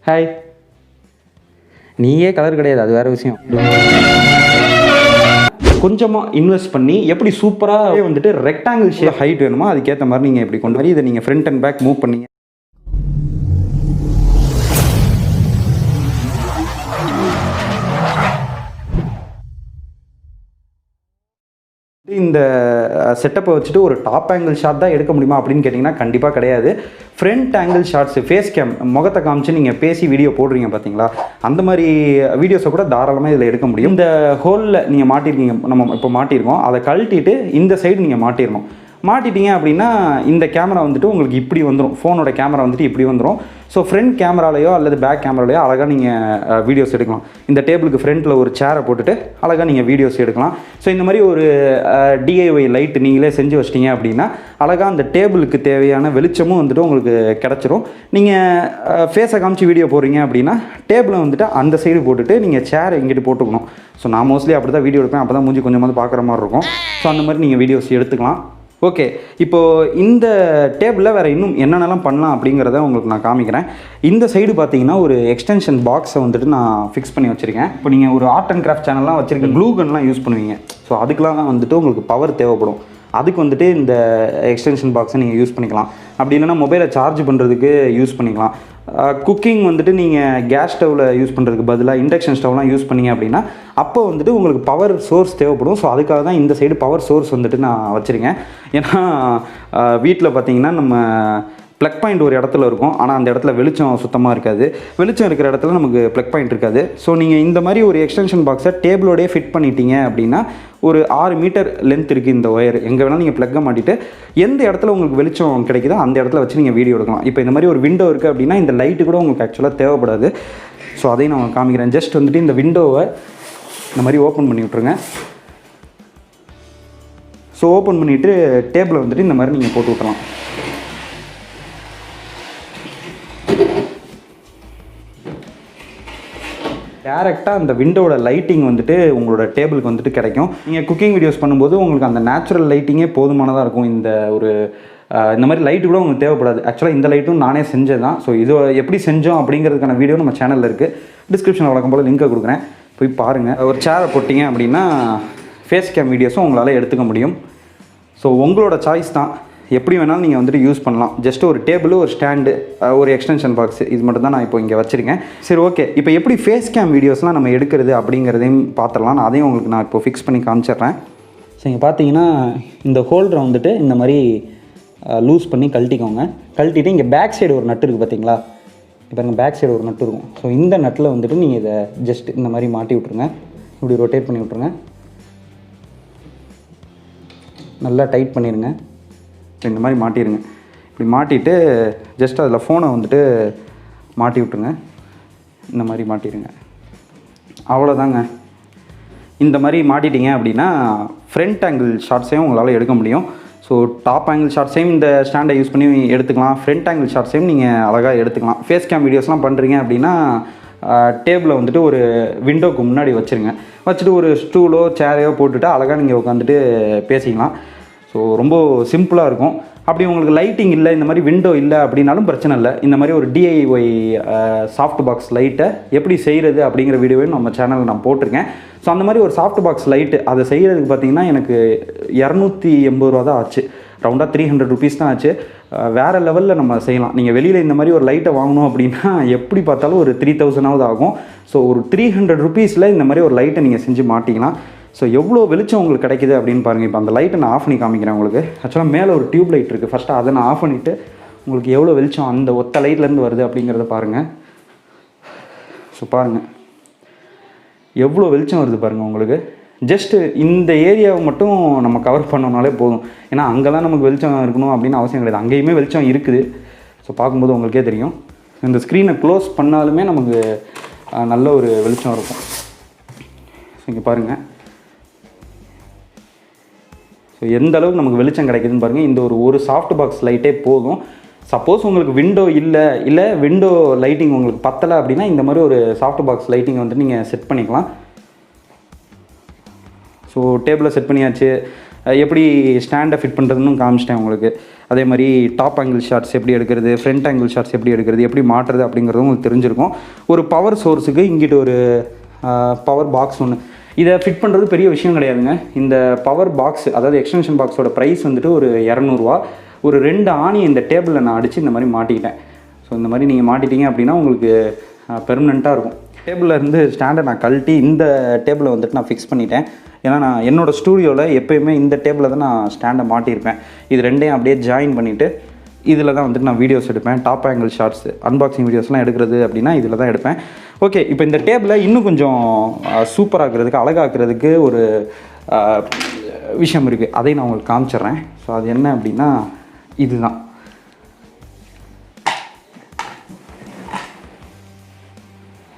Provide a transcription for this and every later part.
Hi. நீயே colour கிடையாது, அது வேறு விஷயம். கொஞ்சமாக இன்வெஸ்ட் பண்ணி எப்படி சூப்பராக வந்துட்டு ரெக்டாங்கிள் ஷேப் ஹைட் வேணுமோ அதுக்கேற்ற மாதிரி நீங்கள் எப்படி கொண்டு வரி இதை நீங்கள் ஃப்ரண்ட் அண்ட் பேக் மூவ் பண்ணீங்க. இந்த செட்டப்பை வச்சுட்டு ஒரு டாப் ஆங்கிள் ஷாட் தான் எடுக்க முடியுமா அப்படின்னு கேட்டிங்கன்னா கண்டிப்பாக கிடையாது. Front angle shots, face cam, முகத்தை காமிச்சு நீங்கள் பேசி வீடியோ போடுறீங்க பார்த்தீங்களா, அந்த மாதிரி வீடியோஸை கூட தாராளமாக இதில் எடுக்க முடியும். இந்த ஹோலில் நீங்கள் மாட்டிருக்கீங்க, நம்ம இப்போ மாட்டியிருக்கோம், அதை கழட்டிட்டு இந்த சைடு நீங்கள் மாட்டிடணும். மாட்டிட்டீங்க அப்படின்னா இந்த கேமரா வந்துட்டு உங்களுக்கு இப்படி வந்துடும், ஃபோனோட கேமரா வந்துட்டு இப்படி வந்துடும். ஸோ ஃப்ரண்ட் கேமராலையோ அல்லது பேக் கேமராலையோ அழகாக நீங்கள் வீடியோஸ் எடுக்கலாம். இந்த டேபிளுக்கு ஃப்ரண்ட்டில் ஒரு சேரை போட்டுட்டு அழகாக நீங்கள் வீடியோஸ் எடுக்கலாம். ஸோ இந்த மாதிரி ஒரு டிஐஒய் லைட்டு நீங்களே செஞ்சு வச்சிட்டிங்க அப்படின்னா அழகாக அந்த டேபிளுக்கு தேவையான வெளிச்சமும் வந்துட்டு உங்களுக்கு கிடச்சிரும். நீங்கள் ஃபேஸை காமிச்சு வீடியோ போடுறீங்க அப்படின்னா டேபிளை வந்துட்டு அந்த சைடு போட்டுட்டு நீங்கள் சேரை இங்கிட்டு போட்டுக்கணும். ஸோ நான் மோஸ்ட்லி அப்படி தான் வீடியோ எடுப்பேன், அப்போ தான் மூஞ்சி கொஞ்சமாக பார்க்குற மாதிரி இருக்கும். ஸோ அந்த மாதிரி நீங்கள் வீடியோஸ் எடுத்துக்கலாம். ஓகே, இப்போது இந்த டேபிளில் வேறு இன்னும் என்னென்னலாம் பண்ணலாம் அப்படிங்கிறத உங்களுக்கு நான் காமிக்கிறேன். இந்த சைடு பார்த்தீங்கன்னா ஒரு எக்ஸ்டென்ஷன் பாக்ஸை வந்துட்டு நான் ஃபிக்ஸ் பண்ணி வச்சுருக்கேன். இப்போ நீங்கள் ஒரு ஆர்ட் அண்ட் கிராஃப்ட் சேனல்லாம் வச்சுருக்க க்ளூ கன்லாம் யூஸ் பண்ணுவீங்க. ஸோ அதுக்கெலாம் வந்துட்டு உங்களுக்கு பவர் தேவைப்படும். அதுக்கு வந்துட்டு இந்த எக்ஸ்டென்ஷன் பாக்ஸை நீங்கள் யூஸ் பண்ணிக்கலாம். அப்படி இல்லைனா மொபைலை சார்ஜ் பண்ணுறதுக்கு யூஸ் பண்ணிக்கலாம். குக்கிங் வந்துட்டு நீங்கள் கேஸ் ஸ்டவ்வில் யூஸ் பண்ணுறதுக்கு பதிலாக இண்டக்ஷன் ஸ்டவ்லாம் யூஸ் பண்ணிங்க அப்படின்னா அப்போ வந்துட்டு உங்களுக்கு பவர் சோர்ஸ் தேவைப்படும். ஸோ அதுக்காக தான் இந்த சைடு பவர் சோர்ஸ் வந்துட்டு நான் வச்சுருக்கேன். ஏன்னா வீட்டில் பார்த்தீங்கன்னா நம்ம ப்ளக் பாயிண்ட் ஒரு இடத்துல இருக்கும், ஆனால் அந்த இடத்துல வெளிச்சம் சுத்தமாக இருக்காது. வெளிச்சம் இருக்கிற இடத்துல நமக்கு ப்ளக் பாயிண்ட் இருக்காது. ஸோ நீங்கள் இந்த மாதிரி ஒரு எக்ஸ்டென்ஷன் பாக்ஸை டேபிளோடே ஃபிட் பண்ணிட்டீங்க அப்படின்னா ஒரு 6 மீட்டர் லென்த் இருக்குது இந்த ஒயர். எங்கே வேணாலும் நீங்கள் ப்ளக்கை மாட்டிட்டு எந்த இடத்துல உங்களுக்கு வெளிச்சம் கிடைக்குதோ அந்த இடத்துல வச்சு நீங்கள் வீடியோ எடுக்கலாம். இப்போ இந்த மாதிரி ஒரு விண்டோ இருக்குது அப்படின்னா இந்த லைட்டு கூட உங்களுக்கு ஆக்சுவலாக தேவைப்படாது. ஸோ அதையும் நான் காமிக்கிறேன். ஜஸ்ட் வந்துட்டு இந்த விண்டோவை இந்த மாதிரி ஓப்பன் பண்ணி விட்ருங்க. ஸோ ஓப்பன் பண்ணிவிட்டு டேபிளை வந்துட்டு இந்த மாதிரி நீங்கள் போட்டு விட்றலாம். டேரெக்டாக அந்த விண்டோட லைட்டிங் வந்துட்டு உங்களோட டேபிளுக்கு வந்துட்டு கிடைக்கும். நீங்கள் குக்கிங் வீடியோஸ் பண்ணும்போது உங்களுக்கு அந்த நேச்சுரல் லைட்டிங்கே போதுமானதாக இருக்கும். இந்த மாதிரி லைட்டு கூட உங்களுக்கு தேவைப்படாது. ஆக்சுவலாக இந்த லைட்டும் நானே செஞ்சது தான். ஸோ இது எப்படி செஞ்சோம் அப்படிங்கிறதுக்கான வீடியோ நம்ம சேனலில் இருக்குது. டிஸ்கிரிப்ஷனில் வழக்கம் போல் லிங்கை கொடுக்குறேன், போய் பாருங்கள். ஒரு சேரை போட்டிங்க அப்படின்னா ஃபேஸ் கேம் வீடியோஸும் உங்களால் எடுத்துக்க முடியும். ஸோ உங்களோட சாய்ஸ் தான், எப்படி வேணாலும் நீங்கள் வந்துட்டு யூஸ் பண்ணலாம். ஜஸ்ட் ஒரு டேபிள், ஒரு ஸ்டாண்டு, ஒரு எக்ஸ்டென்ஷன் பாக்ஸ், இது மட்டும் தான் நான் இப்போ இங்கே வச்சுருக்கேன். சரி, ஓகே. இப்போ எப்படி ஃபேஸ் கேம் வீடியோஸ்லாம் நம்ம எடுக்கிறது அப்படிங்கிறதையும் பார்த்துடலாம். நான் அதையும் உங்களுக்கு நான் இப்போ ஃபிக்ஸ் பண்ணி காமிச்சிட்றேன். ஸோ இங்கே பார்த்தீங்கன்னா இந்த ஹோல்டரை வந்துட்டு இந்த மாதிரி லூஸ் பண்ணி கழட்டிக்கோங்க. கழட்டிட்டு இங்கே பேக் சைடு ஒரு நட்டு இருக்குது பார்த்தீங்களா, இப்போ இங்கே பேக் சைடு ஒரு நட்டு இருக்கும். ஸோ இந்த நட்டில் வந்துட்டு நீங்கள் இதை ஜஸ்ட் இந்த மாதிரி மாட்டி விட்ருங்க. இப்படி ரொட்டேட் பண்ணி விட்ருங்க. நல்லா டைட் பண்ணிடுங்க. இந்த மாதிரி மாட்டிடுங்க. இப்படி மாட்டிட்டு ஜஸ்ட் அதில் ஃபோனை வந்துட்டு மாட்டி விட்டுருங்க. இந்த மாதிரி மாட்டிடுங்க. அவ்வளோதாங்க. இந்த மாதிரி மாட்டிட்டீங்க அப்படின்னா ஃப்ரண்ட் ஆங்கிள் ஷாட்ஸையும் உங்களால் எடுக்க முடியும். ஸோ டாப் ஆங்கிள் ஷாட்ஸையும் இந்த ஸ்டாண்டை யூஸ் பண்ணி எடுத்துக்கலாம். ஃப்ரண்ட் ஆங்கிள் ஷாட்ஸையும் நீங்கள் அழகாக எடுத்துக்கலாம். ஃபேஸ் கேம் வீடியோஸ்லாம் பண்ணுறீங்க அப்படின்னா டேபிளை வந்துட்டு ஒரு விண்டோவுக்கு முன்னாடி வச்சுருங்க. வச்சுட்டு ஒரு ஸ்டூலோ சேரையோ போட்டுட்டு அழகாக நீங்கள் உட்காந்துட்டு பேசிக்கலாம். ஸோ ரொம்ப சிம்பிளாக இருக்கும். அப்படி உங்களுக்கு லைட்டிங் இல்லை, இந்த மாதிரி விண்டோ இல்லை அப்படின்னாலும் பிரச்சனை இல்லை. இந்த மாதிரி ஒரு டிஐஒய் சாஃப்ட் பாக்ஸ் லைட்டை எப்படி செய்கிறது அப்படிங்கிற வீடியோவையும் நம்ம சேனலில் நான் போட்டிருக்கேன். ஸோ அந்த மாதிரி ஒரு சாஃப்ட் பாக்ஸ் லைட்டு அதை செய்கிறதுக்கு பார்த்திங்கன்னா எனக்கு 280 ரூபா தான் ஆச்சு. ரவுண்டாக 300 ருபீஸ் தான் ஆச்சு. வேறு லெவலில் நம்ம செய்யலாம். நீங்கள் வெளியில் இந்த மாதிரி ஒரு லைட்டை வாங்கணும் அப்படின்னா எப்படி பார்த்தாலும் ஒரு 3000 ஆகும். ஸோ ஒரு 300 ருபீஸில் இந்த மாதிரி ஒரு லைட்டை நீங்கள் செஞ்சு மாட்டிக்கலாம். ஸோ எவ்வளோ வெளிச்சம் உங்களுக்கு கிடைக்குது அப்படின்னு பாருங்கள். இப்போ அந்த லைட்டை நான் ஆஃப் பண்ணி காமிக்கிறேன் உங்களுக்கு. ஆக்சுவலாக மேலே ஒரு டியூப் லைட் இருக்குது. ஃபஸ்ட்டு அதை நான் ஆஃப் பண்ணிவிட்டு உங்களுக்கு எவ்வளோ வெளிச்சம் அந்த ஒத்த லைட்லேருந்து வருது அப்படிங்கிறத பாருங்கள். ஸோ பாருங்கள் எவ்வளோ வெளிச்சம் வருது பாருங்கள் உங்களுக்கு. ஜஸ்ட்டு இந்த ஏரியாவை மட்டும் நம்ம கவர் பண்ணோம்னாலே போதும். ஏன்னா அங்கெல்லாம் நமக்கு வெளிச்சம் இருக்கணும் அப்படின்னு அவசியம் கிடையாது. அங்கேயுமே வெளிச்சம் இருக்குது. ஸோ பார்க்கும்போது உங்களுக்கே தெரியும். இந்த ஸ்க்ரீனை க்ளோஸ் பண்ணாலுமே நமக்கு நல்ல ஒரு வெளிச்சம் இருக்கும். ஸோ இங்கே பாருங்கள். ஸோ எந்த அளவுக்கு நமக்கு வெளிச்சம் கிடைக்குதுன்னு பாருங்கள். இந்த ஒரு சாஃப்ட் பாக்ஸ் லைட்டே போதும். சப்போஸ் உங்களுக்கு விண்டோ இல்லை விண்டோ லைட்டிங் உங்களுக்கு பத்தலை அப்படின்னா இந்த மாதிரி ஒரு சாஃப்ட் பாக்ஸ் லைட்டிங்கை வந்து நீங்கள் செட் பண்ணிக்கலாம். ஸோ டேபிளை செட் பண்ணியாச்சு. எப்படி ஸ்டாண்டை ஃபிட் பண்ணுறதுன்னு காமிச்சிட்டேன் உங்களுக்கு. அதே மாதிரி டாப் ஆங்கிள் ஷாட்ஸ் எப்படி எடுக்கிறது, ஃப்ரண்ட் ஆங்கிள் ஷாட்ஸ் எப்படி எடுக்கிறது, எப்படி மாட்டுறது அப்படிங்கிறதும் உங்களுக்கு தெரிஞ்சிருக்கும். ஒரு பவர் சோர்ஸுக்கு இங்கிட்ட ஒரு பவர் பாக்ஸ் ஒன்று, இதை ஃபிட் பண்ணுறது பெரிய விஷயம் கிடையாதுங்க. இந்த பவர் பாக்ஸ் அதாவது எக்ஸ்டென்ஷன் பாக்ஸோட ப்ரைஸ் வந்துட்டு ஒரு 200 ஒரு 2 ஆணி இந்த டேபிளில் நான் அடித்து இந்த மாதிரி மாட்டிக்கிட்டேன். ஸோ இந்த மாதிரி நீங்கள் மாட்டிட்டீங்க அப்படின்னா உங்களுக்கு பெர்மனெண்ட்டாக இருக்கும். டேபிளில் இருந்து ஸ்டாண்டை நான் கழட்டி இந்த டேபிளை வந்துட்டு நான் ஃபிக்ஸ் பண்ணிட்டேன். ஏன்னா நான் என்னோடய ஸ்டூடியோவில் எப்போயுமே இந்த டேபிளில் தான் நான் ஸ்டாண்டை மாட்டியிருப்பேன். இது ரெண்டையும் அப்படியே ஜாயின் பண்ணிவிட்டு இதில் தான் வந்துட்டு நான் வீடியோஸ் எடுப்பேன். டாப் ஆங்கிள் ஷார்ட்ஸ் அன்பாக்சிங் வீடியோஸ்லாம் எடுக்கிறது அப்படின்னா இதில் தான் எடுப்பேன். ஓகே, இப்போ இந்த டேபிளை இன்னும் கொஞ்சம் சூப்பராகிறதுக்கு, அழகாக்குறதுக்கு ஒரு விஷயம் இருக்குது. அதையும் நான் உங்களுக்கு காமிச்சிட்றேன். ஸோ அது என்ன அப்படின்னா இதுதான்.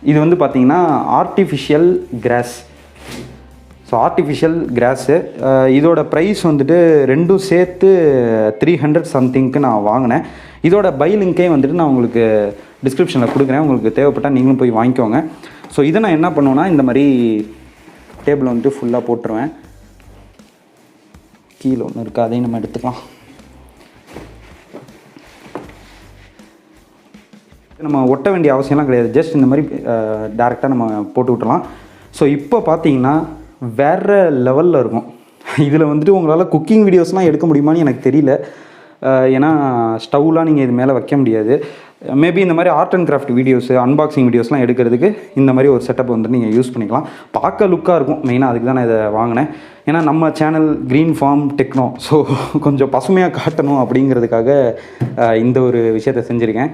இது வந்து பார்த்திங்கன்னா artificial grass. So artificial grass இதோட ப்ரைஸ் வந்துட்டு ரெண்டும் சேர்த்து 300 சம்திங்க்கு நான் வாங்கினேன். இதோட பை லிங்கே வந்துட்டு நான் உங்களுக்கு டிஸ்கிரிப்ஷனில் கொடுக்குறேன். உங்களுக்கு தேவைப்பட்டால் நீங்களும் போய் வாங்கிக்கோங்க. ஸோ இதை நான் என்ன பண்ணுவேன்னா இந்த மாதிரி டேபிள் வந்துட்டு ஃபுல்லாக போட்டுருவேன். கீழே ஒன்று இருக்குது, அதையும் நம்ம எடுத்துக்கலாம். நம்ம ஒட்ட வேண்டிய அவசியம்லாம் கிடையாது. ஜஸ்ட் இந்த மாதிரி டேரெக்டாக நம்ம போட்டு விட்டுலாம். ஸோ இப்போ பார்த்தீங்கன்னா வேறு லெவலில் இருக்கும். இதில் வந்துட்டு உங்களால் குக்கிங் வீடியோஸ்லாம் எடுக்க முடியுமான்னு எனக்கு தெரியல. ஏன்னா ஸ்டவ்லாம் நீங்கள் இது மேலே வைக்க முடியாது. மேபி இந்த மாதிரி art and craft videos, unboxing வீடியோஸ்லாம் எடுக்கிறதுக்கு இந்த மாதிரி ஒரு செட்டப் வந்துட்டு நீங்கள் யூஸ் பண்ணிக்கலாம். பார்க்க லுக்காக இருக்கும். மெயினாக அதுக்கு தான் நான் இதை வாங்கினேன். ஏன்னா நம்ம channel Green Farm Techno, so கொஞ்சம் பசுமையாக காட்டணும் அப்படிங்கிறதுக்காக இந்த ஒரு விஷயத்தை செஞ்சுருக்கேன்.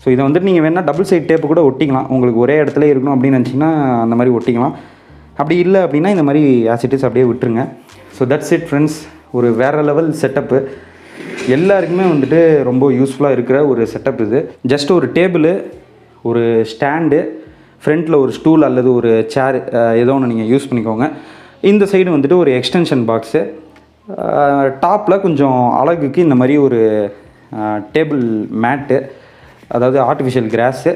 ஸோ இதை வந்துட்டு நீங்கள் வேணால் டபுள் சைட் டேப்பு கூட ஒட்டிக்கலாம். உங்களுக்கு ஒரே இடத்துல இருக்கணும் அப்படின்னு நினச்சிங்கன்னா அந்த மாதிரி ஒட்டிக்கலாம். அப்படி இல்லை அப்படின்னா இந்த மாதிரி ஆசிட்டிஸ் அப்படியே விட்டுருங்க. So that's it friends. ஒரு வேறு லெவல் செட்டப்பு, எல்லாருக்குமே வந்துட்டு ரொம்ப யூஸ்ஃபுல்லாக இருக்கிற ஒரு செட்டப் இது. ஜஸ்ட் ஒரு டேபிள், ஒரு ஸ்டாண்டு, ஃப்ரண்ட்டில் ஒரு ஸ்டூல் அல்லது ஒரு சேர் ஏதோ ஒன்று நீங்கள் யூஸ் பண்ணிக்கோங்க. இந்த சைடு வந்துட்டு ஒரு எக்ஸ்டென்ஷன் பாக்ஸு, டாப்பில் கொஞ்சம் அழகுக்கு இந்த மாதிரி ஒரு டேபிள் மேட்டு, அதாவது ஆர்டிஃபிஷியல் கிராஸு,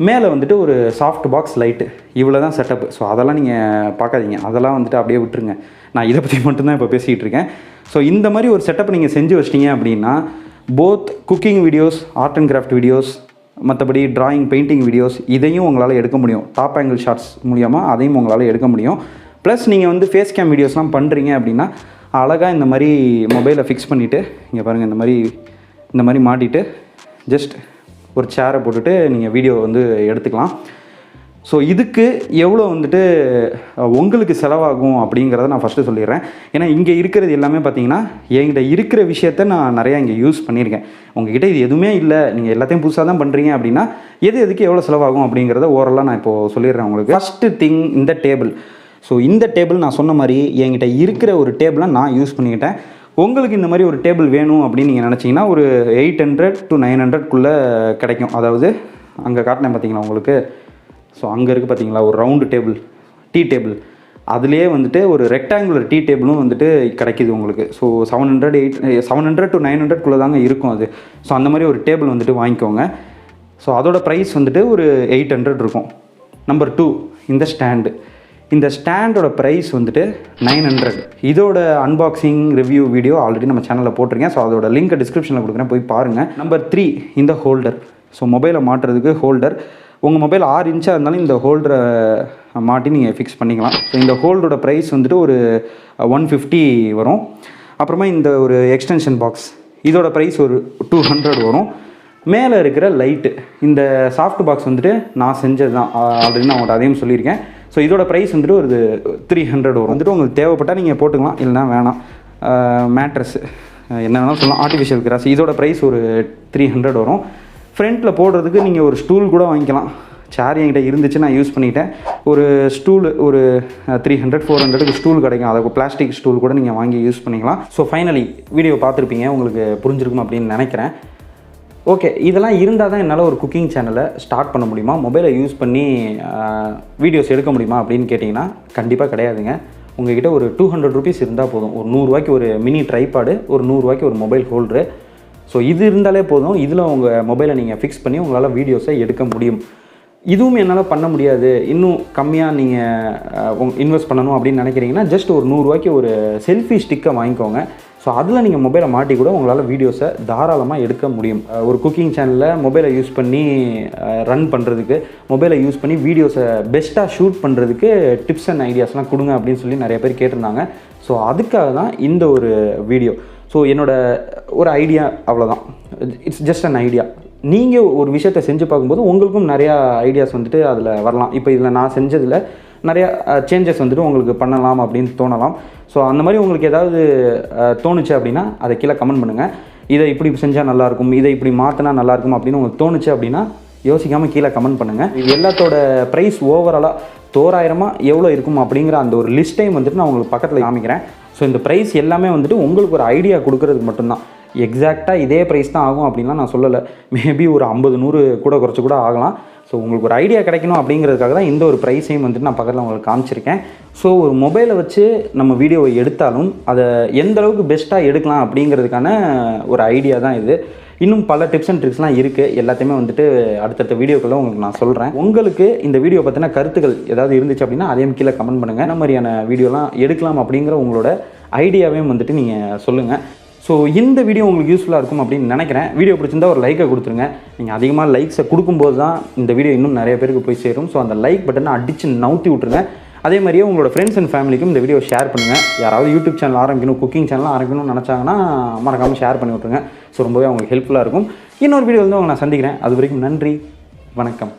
மேலே வந்துட்டு ஒரு சாஃப்ட் பாக்ஸ் லைட்டு. இவ்வளோ தான் செட்டப்பு. ஸோ அதெல்லாம் நீங்கள் பார்க்காதீங்க, அதெல்லாம் வந்துட்டு அப்படியே விட்டுருங்க. நான் இதை பற்றி மட்டும்தான் இப்போ பேசிகிட்டு இருக்கேன். ஸோ இந்த மாதிரி ஒரு செட்டப் நீங்கள் செஞ்சு வச்சிட்டிங்க அப்படின்னா both cooking videos, art and craft videos, மற்றபடி ட்ராயிங், பெயிண்டிங் வீடியோஸ் இதையும் உங்களால் எடுக்க முடியும். டாப் ஆங்கிள் ஷாட்ஸ் மூலியமாக அதையும் உங்களால் எடுக்க முடியும். ப்ளஸ் நீங்கள் வந்து ஃபேஸ் கேம் வீடியோஸ்லாம் பண்ணுறீங்க அப்படின்னா அழகாக இந்த மாதிரி மொபைலை ஃபிக்ஸ் பண்ணிவிட்டு இங்கே பாருங்கள், இந்த மாதிரி மாட்டிட்டு ஜஸ்ட் ஒரு சேரை போட்டுட்டு நீங்கள் வீடியோ வந்து எடுத்துக்கலாம். ஸோ இதுக்கு எவ்வளோ வந்துட்டு உங்களுக்கு செலவாகும் அப்படிங்கிறத நான் ஃபஸ்ட்டு சொல்லிடுறேன். ஏன்னா இங்கே இருக்கிறது எல்லாமே பார்த்தீங்கன்னா என்கிட்ட இருக்கிற விஷயத்த நான் நிறையா இங்கே யூஸ் பண்ணியிருக்கேன். உங்ககிட்ட இது எதுவுமே இல்லை, நீங்கள் எல்லாத்தையும் புதுசாக தான் பண்ணுறீங்க அப்படின்னா எதுக்கு எவ்வளோ செலவாகும் அப்படிங்கிறத ஓரலாக நான் இப்போது சொல்லிடுறேன் உங்களுக்கு. ஃபஸ்ட்டு திங் இந்த டேபிள். ஸோ இந்த டேபிள் நான் சொன்ன மாதிரி என்கிட்ட இருக்கிற ஒரு டேபிளை நான் யூஸ் பண்ணிக்கிட்டேன். உங்களுக்கு இந்த மாதிரி ஒரு டேபிள் வேணும் அப்படின்னு நீங்கள் நினச்சிங்கன்னா ஒரு 800 to 900 கிடைக்கும். அதாவது அங்கே காட்டினேன் பார்த்தீங்களா உங்களுக்கு. ஸோ அங்கே இருக்குது பார்த்தீங்களா ஒரு ரவுண்டு டேபிள், டீ டேபிள். அதுலேயே வந்துட்டு ஒரு ரெக்டாங்குலர் டீ டேபிளும் வந்துட்டு கிடைக்கிது உங்களுக்கு. ஸோ 700 to 900 தாங்க இருக்கும் அது. ஸோ அந்த மாதிரி ஒரு டேபிள் வந்துட்டு வாங்கிக்கோங்க. ஸோ அதோட ப்ரைஸ் வந்துட்டு ஒரு 800 இருக்கும். நம்பர் 2 இந்த ஸ்டாண்டு. இந்த ஸ்டாண்டோட ப்ரைஸ் வந்துட்டு 900. இதோட அன்பாக்சிங் ரிவ்யூ வீடியோ ஆல்ரெடி நம்ம சேனலில் போட்டிருக்கேன். ஸோ அதோட லிங்க்கை டிஸ்கிரிப்ஷனில் கொடுக்குறேன், போய் பாருங்கள். நம்பர் 3 இந்த ஹோல்டர். ஸோ மொபைலை மாட்டுறதுக்கு ஹோல்டர். உங்கள் மொபைல் 6 இன்ச்சாக இருந்தாலும் இந்த ஹோல்டரை மாட்டி நீங்கள் ஃபிக்ஸ் பண்ணிக்கலாம். ஸோ இந்த ஹோல்டரோட ப்ரைஸ் வந்துட்டு ஒரு 150 வரும். அப்புறமா இந்த ஒரு எக்ஸ்டென்ஷன் பாக்ஸ், இதோட ப்ரைஸ் ஒரு 200 வரும். மேலே இருக்கிற லைட்டு, இந்த சாஃப்ட் பாக்ஸ் வந்துட்டு நான் செஞ்சது தான், ஆல்ரெடி நான் உங்கள்கிட்ட அதையும் சொல்லியிருக்கேன். ஸோ இதோட ப்ரைஸ் வந்துட்டு ஒரு 300 வரும். வந்துட்டு உங்களுக்கு தேவைப்பட்டால் நீங்கள் போட்டுக்கலாம், இல்லைனா வேணாம். மேட்ரஸ் என்ன வேணாலும் சொல்லலாம். ஆர்டிஃபிஷியல் கிராஸ் இதோட ப்ரைஸ் ஒரு 300 வரும். ஃப்ரண்ட்டில் போடுறதுக்கு நீங்கள் ஒரு ஸ்டூல் கூட வாங்கிக்கலாம். சேர் என்கிட்ட இருந்துச்சு, நான் யூஸ் பண்ணிட்டேன். ஒரு ஸ்டூல் ஒரு 300-400 ஸ்டூல் கிடைக்கும். அதை பிளாஸ்டிக் ஸ்டூல் கூட நீங்கள் வாங்கி யூஸ் பண்ணிக்கலாம். ஸோ ஃபைனலி வீடியோ பார்த்துருப்பீங்க, உங்களுக்கு புரிஞ்சிருக்கும் அப்படின்னு நினைக்கிறேன். ஓகே, இதெல்லாம் இருந்தால் தான் என்னால் ஒரு குக்கிங் சேனலை ஸ்டார்ட் பண்ண முடியுமா, மொபைலை யூஸ் பண்ணி வீடியோஸ் எடுக்க முடியுமா அப்படின்னு கேட்டிங்கன்னா கண்டிப்பாக கிடையாதுங்க. உங்கள்கிட்ட ஒரு 200 ருபீஸ் இருந்தால் போதும். ஒரு 100 ரூபாய்க்கு ஒரு மினி ட்ரைபாடு, ஒரு 100 ரூபாய்க்கு ஒரு மொபைல் ஹோல்டரு. ஸோ இது இருந்தாலே போதும். இதில் உங்கள் மொபைலை நீங்கள் ஃபிக்ஸ் பண்ணி உங்களால் வீடியோஸை எடுக்க முடியும். இதுவும் என்னால் பண்ண முடியாது, இன்னும் கம்மியாக நீங்கள் இன்வெஸ்ட் பண்ணணும் அப்படின்னு நினைக்கிறீங்கன்னா ஜஸ்ட் ஒரு 100 ரூபாய்க்கு ஒரு செல்ஃபி ஸ்டிக்கை வாங்கிக்கோங்க. ஸோ அதில் நீங்கள் மொபைலை மாட்டி கூட உங்களால் வீடியோஸை தாராளமாக எடுக்க முடியும். ஒரு குக்கிங் சேனலில் மொபைலை யூஸ் பண்ணி ரன் பண்ணுறதுக்கு, மொபைலை யூஸ் பண்ணி வீடியோஸை பெஸ்ட்டாக ஷூட் பண்ணுறதுக்கு டிப்ஸ் அண்ட் ஐடியாஸ்லாம் கொடுங்க அப்படின்னு சொல்லி நிறைய பேர் கேட்டிருந்தாங்க. ஸோ அதுக்காக தான் இந்த ஒரு வீடியோ. ஸோ என்னோடய ஒரு ஐடியா அவ்வளோதான். It's just an idea. நீங்கள் ஒரு விஷயத்தை செஞ்சு பார்க்கும்போது உங்களுக்கும் நிறையா ஐடியாஸ் வந்துட்டு அதில் வரலாம். இப்போ இதில் நான் செஞ்சதில் நிறையா சேஞ்சஸ் வந்துட்டு உங்களுக்கு பண்ணலாம் அப்படின்னு தோணலாம். ஸோ அந்த மாதிரி உங்களுக்கு ஏதாவது தோணுச்சு அப்படின்னா அதை கீழே கமெண்ட் பண்ணுங்கள். இதை இப்படி செஞ்சால் நல்லாயிருக்கும், இதை இப்படி மாற்றினா நல்லாயிருக்கும் அப்படின்னு உங்களுக்கு தோணுச்சு அப்படின்னா யோசிக்காமல் கீழே கமெண்ட் பண்ணுங்கள். இது எல்லாத்தோட ப்ரைஸ் ஓவராலாக தோராயிரமாக எவ்வளோ இருக்கும் அப்படிங்கிற அந்த ஒரு லிஸ்ட்டையும் வந்துட்டு நான் உங்களுக்கு பக்கத்தில் காமிக்கிறேன். ஸோ இந்த ப்ரைஸ் எல்லாமே வந்துட்டு உங்களுக்கு ஒரு ஐடியா கொடுக்கறதுக்கு மட்டும்தான். எக்ஸாக்டாக இதே ப்ரைஸ் தான் ஆகும் அப்படின்லாம் நான் சொல்லலை. மேபி ஒரு 50-100 கூட குறைச்சி கூட ஆகலாம். ஸோ உங்களுக்கு ஒரு ஐடியா கிடைக்கணும் அப்படிங்கிறதுக்காக தான் இந்த ஒரு ப்ரைஸையும் வந்துட்டு நான் பக்கத்தில் உங்களுக்கு காமிச்சிருக்கேன். ஸோ ஒரு மொபைலை வச்சு நம்ம வீடியோவை எடுத்தாலும் அதை எந்த அளவுக்கு பெஸ்ட்டாக எடுக்கலாம் அப்படிங்கிறதுக்கான ஒரு ஐடியா தான் இது. இன்னும் பல டிப்ஸ் அண்ட் ட்ரிக்ஸ்லாம் இருக்குது. எல்லாத்தையுமே வந்துட்டு அடுத்தடுத்த வீடியோக்குள்ளே உங்களுக்கு நான் சொல்கிறேன். உங்களுக்கு இந்த வீடியோ பற்றின கருத்துக்கள் ஏதாவது இருந்துச்சு அப்படின்னா அதையும் கீழே கமெண்ட் பண்ணுங்கள். என்ன மாதிரியான வீடியோலாம் எடுக்கலாம் அப்படிங்கிற உங்களோட ஐடியாவையும் வந்துட்டு நீங்கள் சொல்லுங்கள். ஸோ இந்த வீடியோ உங்களுக்கு யூஸ்ஃபுல்லாக இருக்கும் அப்படின்னு நினைக்கிறேன். வீடியோ பிடிச்சிருந்தா ஒரு லைக்கை கொடுத்துருங்க. நீங்கள் அதிகமாக லைக்ஸை கொடுக்கும்போது தான் இந்த வீடியோ இன்னும் நிறைய பேருக்கு போய் சேரும். ஸோ அந்த லைக் பட்டனை அடித்து நவுத்தி விட்ருங்க. அதே மாதிரியே உங்களோட ஃப்ரெண்ட்ஸ் அண்ட் ஃபேமிலிக்கும் இந்த வீடியோ ஷேர் பண்ணுங்கள். யாராவது யூடியூப் சேனல் ஆரம்பிக்கணும், குக்கிங் சேனல் ஆரம்பிக்கணும்னு நினச்சாங்கன்னா மறக்காமல் ஷேர் பண்ணி விட்ருங்க. ஸோ ரொம்பவே அவங்களுக்கு ஹெல்ப்ஃபுல்லாக இருக்கும். இன்னொரு வீடியோ வந்து உங்களை நான் சந்திக்கிறேன். அது வரைக்கும் நன்றி, வணக்கம்.